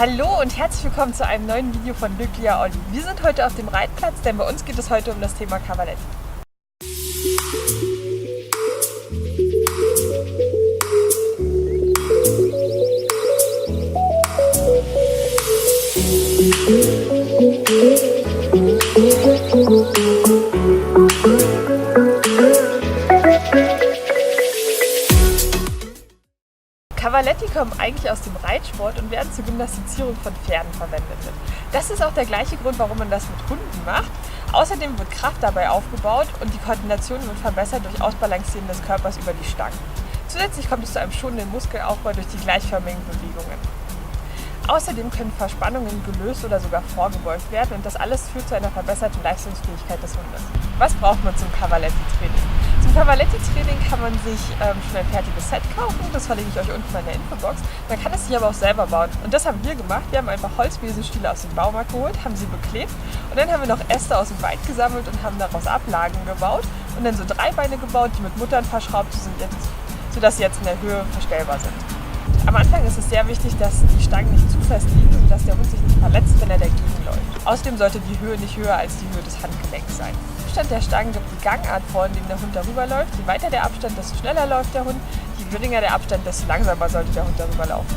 Hallo und herzlich willkommen zu einem neuen Video von Lücklia Olli. Wir sind heute auf dem Reitplatz, denn bei uns geht es heute um das Thema Cavaletti. Cavaletti kommen eigentlich aus dem Reitsport und werden zur Gymnastizierung von Pferden verwendet. Das ist auch der gleiche Grund, warum man das mit Hunden macht. Außerdem wird Kraft dabei aufgebaut und die Koordination wird verbessert durch Ausbalancieren des Körpers über die Stangen. Zusätzlich kommt es zu einem schonenden Muskelaufbau durch die gleichförmigen Bewegungen. Außerdem können Verspannungen gelöst oder sogar vorgebeugt werden und das alles führt zu einer verbesserten Leistungsfähigkeit des Hundes. Was braucht man zum Cavaletti-Training? Zum Cavaletti-Training kann man sich schon ein fertiges Set kaufen, das verlinke ich euch unten in der Infobox. Man kann es sich aber auch selber bauen und das haben wir gemacht. Wir haben einfach Holzbesenstiele aus dem Baumarkt geholt, haben sie beklebt und dann haben wir noch Äste aus dem Wald gesammelt und haben daraus Ablagen gebaut und dann so 3 Beine gebaut, die mit Muttern verschraubt sind, sodass sie jetzt in der Höhe verstellbar sind. Am Anfang ist es sehr wichtig, dass die Stangen nicht zu fest liegen und dass der Hund sich nicht verletzt, wenn er dagegen läuft. Außerdem sollte die Höhe nicht höher als die Höhe des Handgelenks sein. Der Abstand der Stangen gibt die Gangart vor, in dem der Hund darüber läuft. Je weiter der Abstand, desto schneller läuft der Hund. Je geringer der Abstand, desto langsamer sollte der Hund darüber laufen.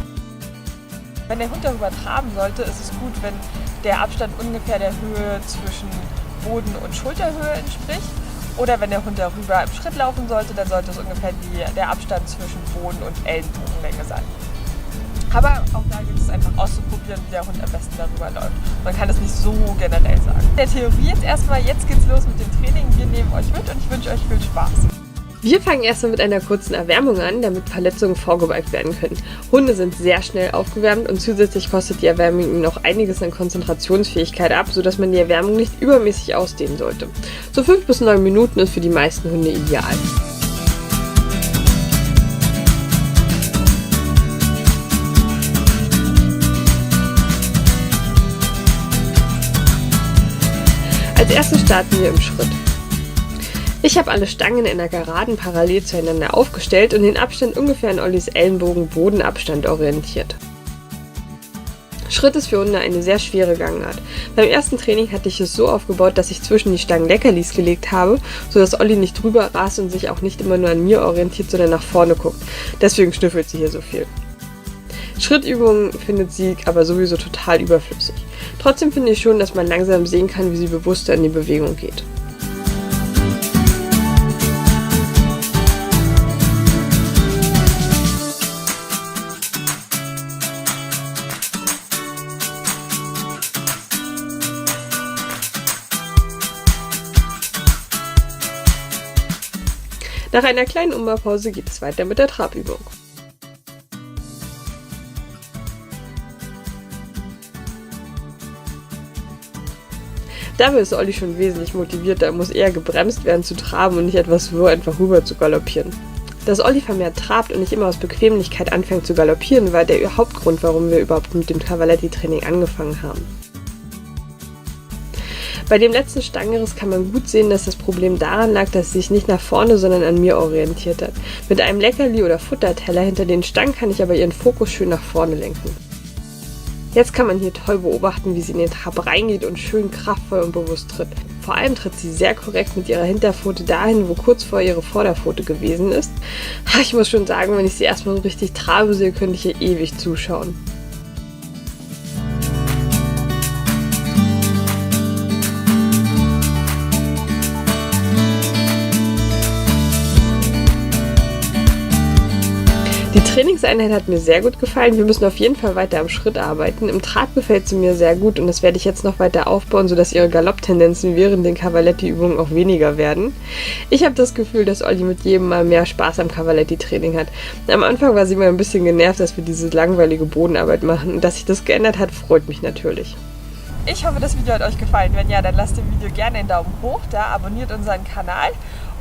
Wenn der Hund darüber traben sollte, ist es gut, wenn der Abstand ungefähr der Höhe zwischen Boden- und Schulterhöhe entspricht. Oder wenn der Hund darüber im Schritt laufen sollte, dann sollte es ungefähr der Abstand zwischen Boden- und Ellenbogenlänge sein. Aber auch da gilt es einfach auszuprobieren, wie der Hund am besten darüber läuft. Man kann es nicht so generell sagen. In der Theorie jetzt geht's los mit dem Training. Wir nehmen euch mit und ich wünsche euch viel Spaß. Wir fangen erstmal mit einer kurzen Erwärmung an, damit Verletzungen vorgebeugt werden können. Hunde sind sehr schnell aufgewärmt und zusätzlich kostet die Erwärmung ihnen noch einiges an Konzentrationsfähigkeit ab, sodass man die Erwärmung nicht übermäßig ausdehnen sollte. So 5 bis 9 Minuten ist für die meisten Hunde ideal. Als erstes starten wir im Schritt. Ich habe alle Stangen in der Geraden parallel zueinander aufgestellt und den Abstand ungefähr an Ollis Ellenbogen-Bodenabstand orientiert. Schritt ist für Hunde eine sehr schwere Gangart. Beim ersten Training hatte ich es so aufgebaut, dass ich zwischen die Stangen Leckerlis gelegt habe, sodass Olli nicht drüber rast und sich auch nicht immer nur an mir orientiert, sondern nach vorne guckt. Deswegen schnüffelt sie hier so viel. Schrittübungen findet sie aber sowieso total überflüssig. Trotzdem finde ich schon, dass man langsam sehen kann, wie sie bewusster in die Bewegung geht. Nach einer kleinen Umbaupause geht es weiter mit der Trabübung. Dabei ist Olli schon wesentlich motivierter, muss eher gebremst werden zu traben und nicht etwas wirr einfach rüber zu galoppieren. Dass Olli vermehrt trabt und nicht immer aus Bequemlichkeit anfängt zu galoppieren, war der Hauptgrund, warum wir überhaupt mit dem Cavaletti-Training angefangen haben. Bei dem letzten Stangenriss kann man gut sehen, dass das Problem daran lag, dass sie sich nicht nach vorne, sondern an mir orientiert hat. Mit einem Leckerli oder Futterteller hinter den Stangen kann ich aber ihren Fokus schön nach vorne lenken. Jetzt kann man hier toll beobachten, wie sie in den Trab reingeht und schön kraftvoll und bewusst tritt. Vor allem tritt sie sehr korrekt mit ihrer Hinterpfote dahin, wo kurz vor ihre Vorderpfote gewesen ist. Ich muss schon sagen, wenn ich sie erstmal so richtig trabe sehe, könnte ich ihr ewig zuschauen. Die Trainingseinheit hat mir sehr gut gefallen. Wir müssen auf jeden Fall weiter am Schritt arbeiten. Im Trab gefällt sie mir sehr gut und das werde ich jetzt noch weiter aufbauen, sodass ihre Galopptendenzen während den Cavaletti-Übungen auch weniger werden. Ich habe das Gefühl, dass Olli mit jedem Mal mehr Spaß am Cavaletti-Training hat. Am Anfang war sie mal ein bisschen genervt, dass wir diese langweilige Bodenarbeit machen. Und dass sich das geändert hat, freut mich natürlich. Ich hoffe, das Video hat euch gefallen. Wenn ja, dann lasst dem Video gerne einen Daumen hoch da, abonniert unseren Kanal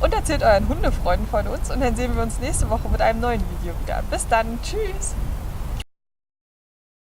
und erzählt euren Hundefreunden von uns und dann sehen wir uns nächste Woche mit einem neuen Video wieder. Bis dann, tschüss!